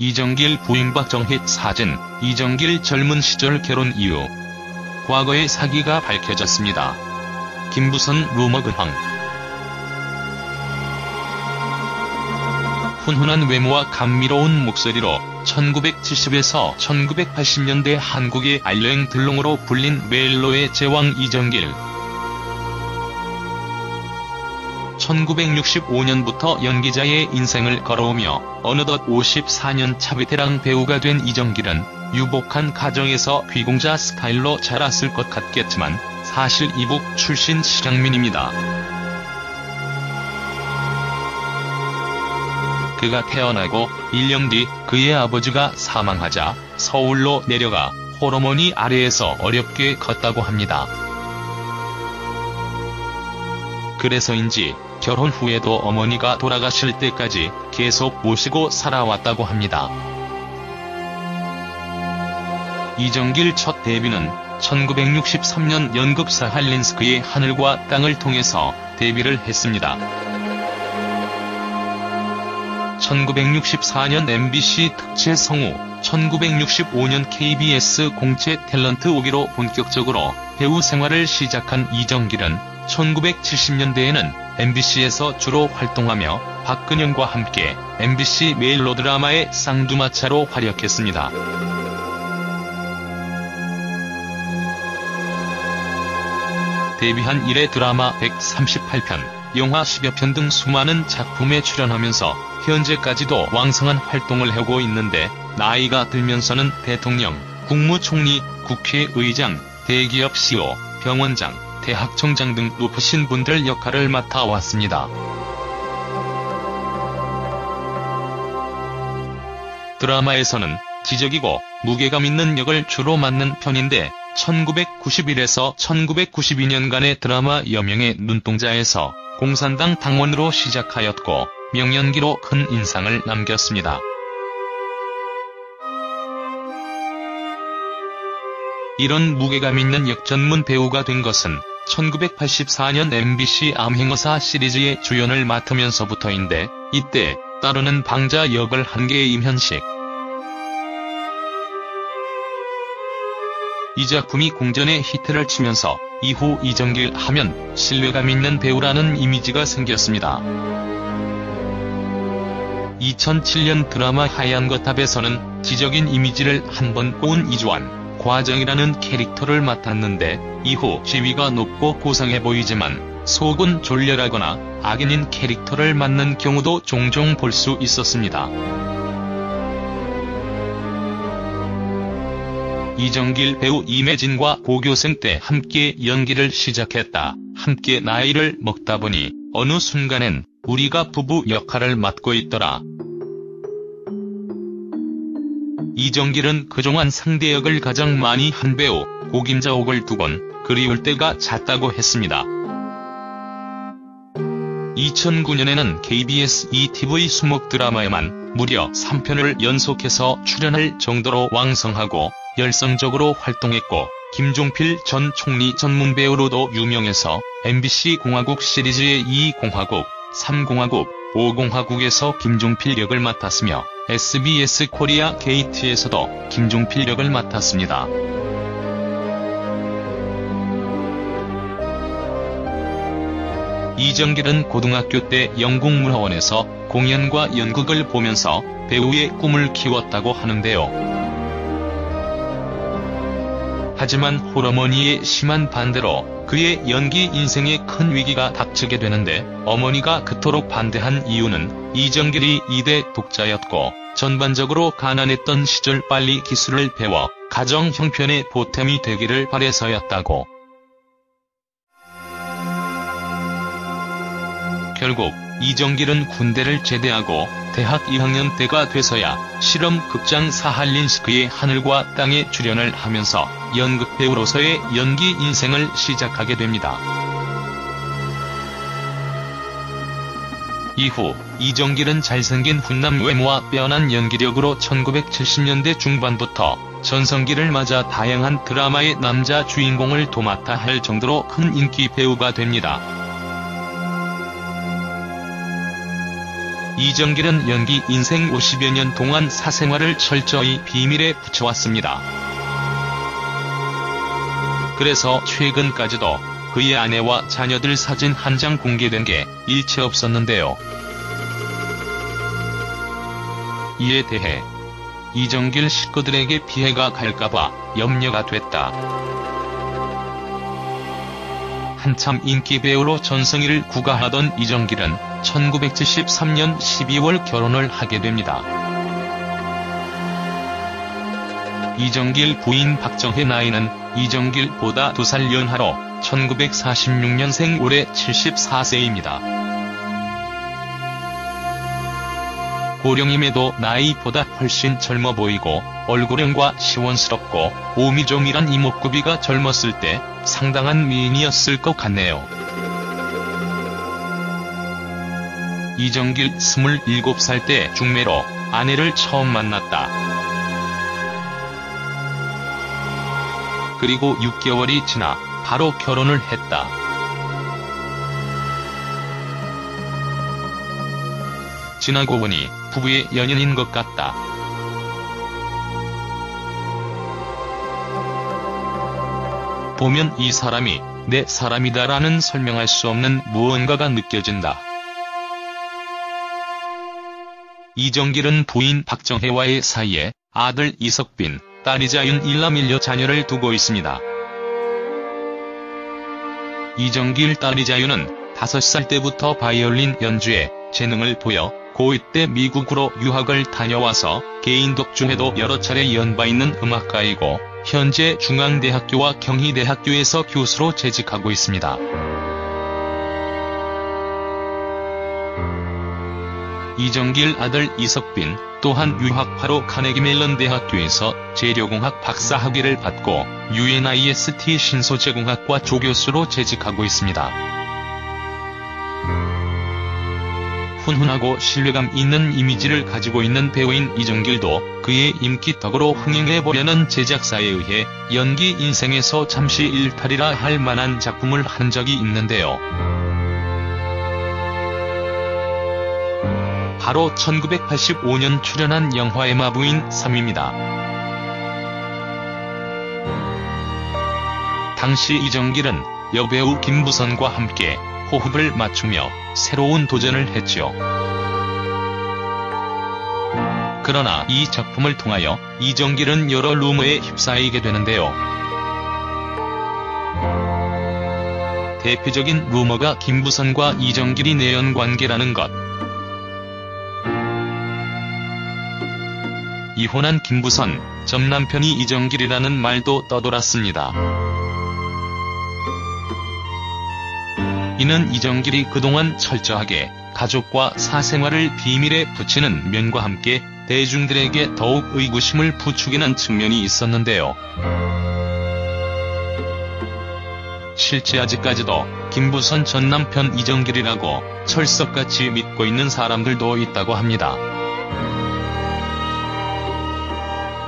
이정길 부인 박정희 사진, 이정길 젊은 시절 결혼 이유. 과거의 사기가 밝혀졌습니다. 김부선 루머 근황. 훈훈한 외모와 감미로운 목소리로 1970에서 1980년대 한국의 알랭들롱으로 불린 멜로의 제왕 이정길. 1965년부터 연기자의 인생을 걸어오며 어느덧 54년 차 베테랑 배우가 된 이정길은 유복한 가정에서 귀공자 스타일로 자랐을 것 같겠지만 사실 이북 출신 실향민입니다. 그가 태어나고 1년 뒤 그의 아버지가 사망하자 서울로 내려가 홀어머니 아래에서 어렵게 컸다고 합니다. 그래서인지 결혼 후에도 어머니가 돌아가실 때까지 계속 모시고 살아왔다고 합니다. 이정길 첫 데뷔는 1963년 연극 사할린스크의 하늘과 땅을 통해서 데뷔를 했습니다. 1964년 MBC 특채 성우, 1965년 KBS 공채 탤런트 5기로 본격적으로 배우 생활을 시작한 이정길은 1970년대에는 MBC에서 주로 활동하며 박근영과 함께 MBC 멜로드라마의 쌍두마차로 활약했습니다. 데뷔한 이래 드라마 138편, 영화 10여 편 등 수많은 작품에 출연하면서 현재까지도 왕성한 활동을 하고 있는데, 나이가 들면서는 대통령, 국무총리, 국회의장, 대기업 CEO, 병원장, 대학총장 등 높으신 분들 역할을 맡아왔습니다. 드라마에서는 지적이고 무게감 있는 역을 주로 맡는 편인데 1991에서 1992년간의 드라마 여명의 눈동자에서 공산당 당원으로 시작하였고 명연기로 큰 인상을 남겼습니다. 이런 무게감 있는 역 전문 배우가 된 것은 1984년 MBC 암행어사 시리즈의 주연을 맡으면서부터인데, 이때 따르는 방자 역을 한 게 임현식. 이 작품이 공전의 히트를 치면서 이후 이정길 하면 신뢰감 있는 배우라는 이미지가 생겼습니다. 2007년 드라마 하얀 거탑에서는 지적인 이미지를 한번 꼬은 이주환, 과정이라는 캐릭터를 맡았는데, 이후 지위가 높고 고상해 보이지만 속은 졸렬하거나 악인인 캐릭터를 맡는 경우도 종종 볼 수 있었습니다. 이정길 배우 임혜진과 고교생 때 함께 연기를 시작했다. 함께 나이를 먹다 보니 어느 순간엔 우리가 부부 역할을 맡고 있더라. 이정길은 그동안 상대역을 가장 많이 한 배우, 고김자옥을 두곤 그리울 때가 잦다고 했습니다. 2009년에는 KBS ETV 수목 드라마에만 무려 3편을 연속해서 출연할 정도로 왕성하고 열성적으로 활동했고, 김종필 전 총리 전문 배우로도 유명해서 MBC 공화국 시리즈의 2공화국, 3공화국, 5공화국에서 김종필 역을 맡았으며 SBS 코리아 게이트에서도 김종필 역을 맡았습니다. 이정길은 고등학교 때 영국문화원에서 공연과 연극을 보면서 배우의 꿈을 키웠다고 하는데요. 하지만 홀어머니의 심한 반대로 그의 연기 인생에 큰 위기가 닥치게 되는데, 어머니가 그토록 반대한 이유는 이정길이 이대 독자였고 전반적으로 가난했던 시절 빨리 기술을 배워 가정 형편의 보탬이 되기를 바래서였다고. 결국 이정길은 군대를 제대하고 대학 2학년 때가 돼서야 실험 극장 사할린스크의 하늘과 땅에 출연을 하면서 연극 배우로서의 연기 인생을 시작하게 됩니다. 이후 이정길은 잘생긴 훈남 외모와 빼어난 연기력으로 1970년대 중반부터 전성기를 맞아 다양한 드라마의 남자 주인공을 도맡아 할 정도로 큰 인기 배우가 됩니다. 이정길은 연기 인생 50여 년 동안 사생활을 철저히 비밀에 붙여왔습니다. 그래서 최근까지도 그의 아내와 자녀들 사진 한 장 공개된 게 일체 없었는데요. 이에 대해 이정길 식구들에게 피해가 갈까봐 염려가 됐다. 한참 인기 배우로 전성기를 구가하던 이정길은 1973년 12월 결혼을 하게 됩니다. 이정길 부인 박정혜 나이는 이정길보다 2살 연하로 1946년생 올해 74세입니다. 고령임에도 나이보다 훨씬 젊어 보이고 얼굴형과 시원스럽고 오미조밀한 이목구비가 젊었을 때 상당한 미인이었을 것 같네요. 이정길 27살 때 중매로 아내를 처음 만났다. 그리고 6개월이 지나 바로 결혼을 했다. 지나고 보니 부부의 연인인 것 같다. 보면 이 사람이 내 사람이다라는 설명할 수 없는 무언가가 느껴진다. 이정길은 부인 박정혜와의 사이에 아들 이석빈, 딸 이자윤 일남 일녀 자녀를 두고 있습니다. 이정길 딸 이자윤은 5살 때부터 바이올린 연주에 재능을 보여 고2 때 미국으로 유학을 다녀와서 개인 독주회도 여러 차례 연바 있는 음악가이고 현재 중앙대학교와 경희대학교에서 교수로 재직하고 있습니다. 이정길 아들 이석빈 또한 유학파로 카네기 멜론 대학교에서 재료공학 박사학위를 받고 UNIST 신소재공학과 조교수로 재직하고 있습니다. 훈훈하고 신뢰감 있는 이미지를 가지고 있는 배우인 이정길도 그의 인기 덕으로 흥행해보려는 제작사에 의해 연기 인생에서 잠시 일탈이라 할 만한 작품을 한 적이 있는데요. 바로 1985년 출연한 영화 에마 부인 3입니다. 당시 이정길은 여배우 김부선과 함께 호흡을 맞추며 새로운 도전을 했죠. 그러나 이 작품을 통하여 이정길은 여러 루머에 휩싸이게 되는데요. 대표적인 루머가 김부선과 이정길이 내연관계라는 것. 이혼한 김부선, 전 남편이 이정길이라는 말도 떠돌았습니다. 이는 이정길이 그동안 철저하게 가족과 사생활을 비밀에 붙이는 면과 함께 대중들에게 더욱 의구심을 부추기는 측면이 있었는데요. 실제 아직까지도 김부선 전 남편 이정길이라고 철석같이 믿고 있는 사람들도 있다고 합니다.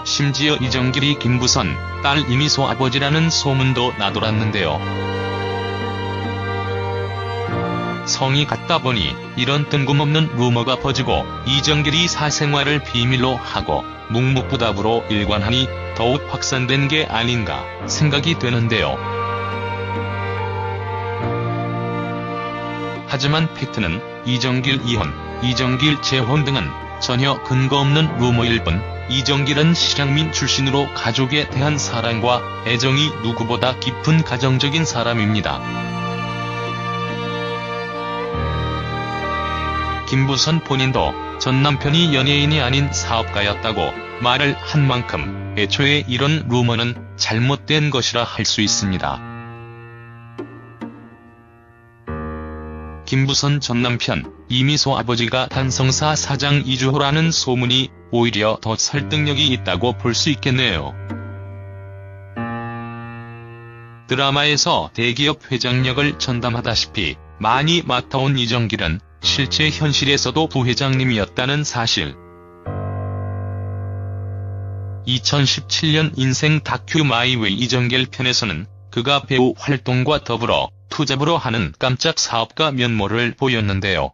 심지어 이정길이 김부선 딸 이미소 아버지라는 소문도 나돌았는데요. 성이 같다 보니 이런 뜬금없는 루머가 퍼지고 이정길이 사생활을 비밀로 하고 묵묵부답으로 일관하니 더욱 확산된 게 아닌가 생각이 되는데요. 하지만 팩트는 이정길 이혼, 이정길 재혼 등은 전혀 근거 없는 루머일 뿐 이정길은 실향민 출신으로 가족에 대한 사랑과 애정이 누구보다 깊은 가정적인 사람입니다. 김부선 본인도 전 남편이 연예인이 아닌 사업가였다고 말을 한 만큼 애초에 이런 루머는 잘못된 것이라 할 수 있습니다. 김부선 전 남편, 이미소 아버지가 단성사 사장 이주호라는 소문이 오히려 더 설득력이 있다고 볼 수 있겠네요. 드라마에서 대기업 회장 역을 전담하다시피 많이 맡아온 이정길은 실제 현실에서도 부회장님이었다는 사실. 2017년 인생 다큐 마이웨이 이정길 편에서는 그가 배우 활동과 더불어 투잡으로 하는 깜짝 사업가 면모를 보였는데요.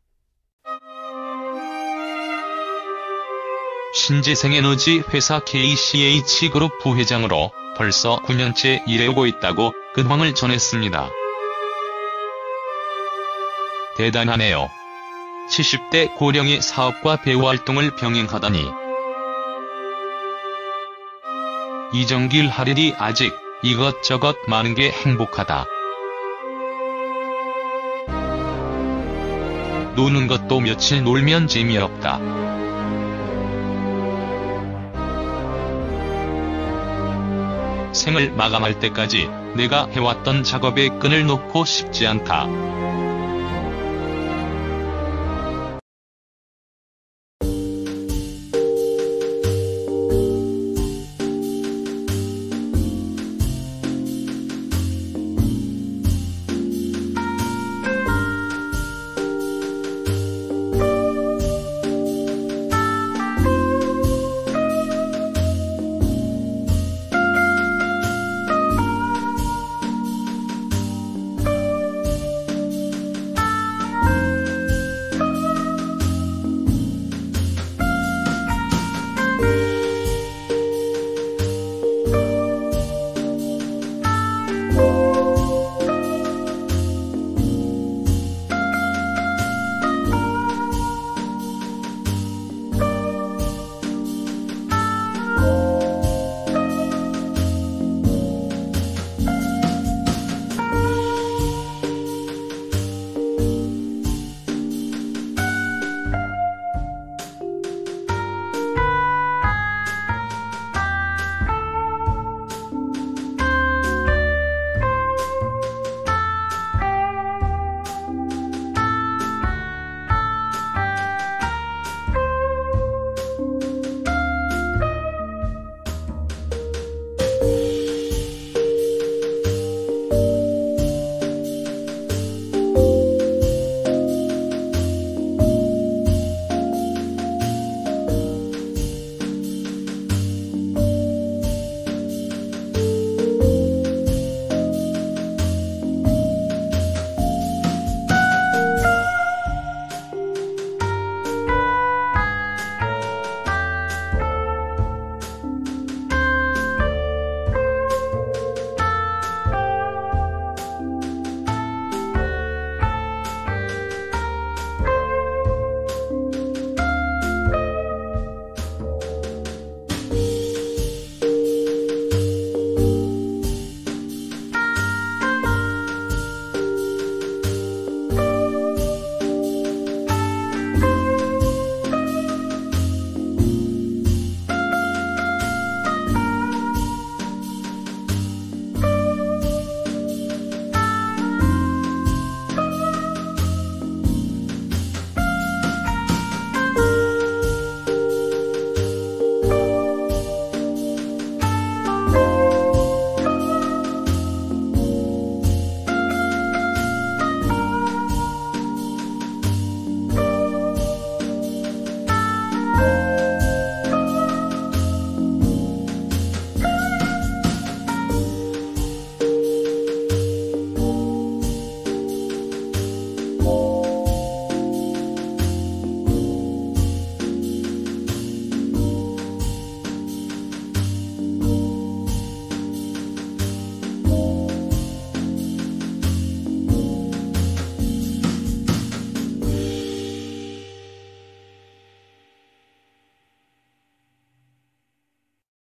신재생에너지 회사 KCH그룹 부회장으로 벌써 9년째 일해오고 있다고 근황을 전했습니다. 대단하네요. 70대 고령이 사업과 배우 활동을 병행하다니. 이정길 할 일이 아직 이것저것 많은 게 행복하다. 노는 것도 며칠 놀면 재미없다. 생을 마감할 때까지 내가 해왔던 작업에 끈을 놓고 싶지 않다.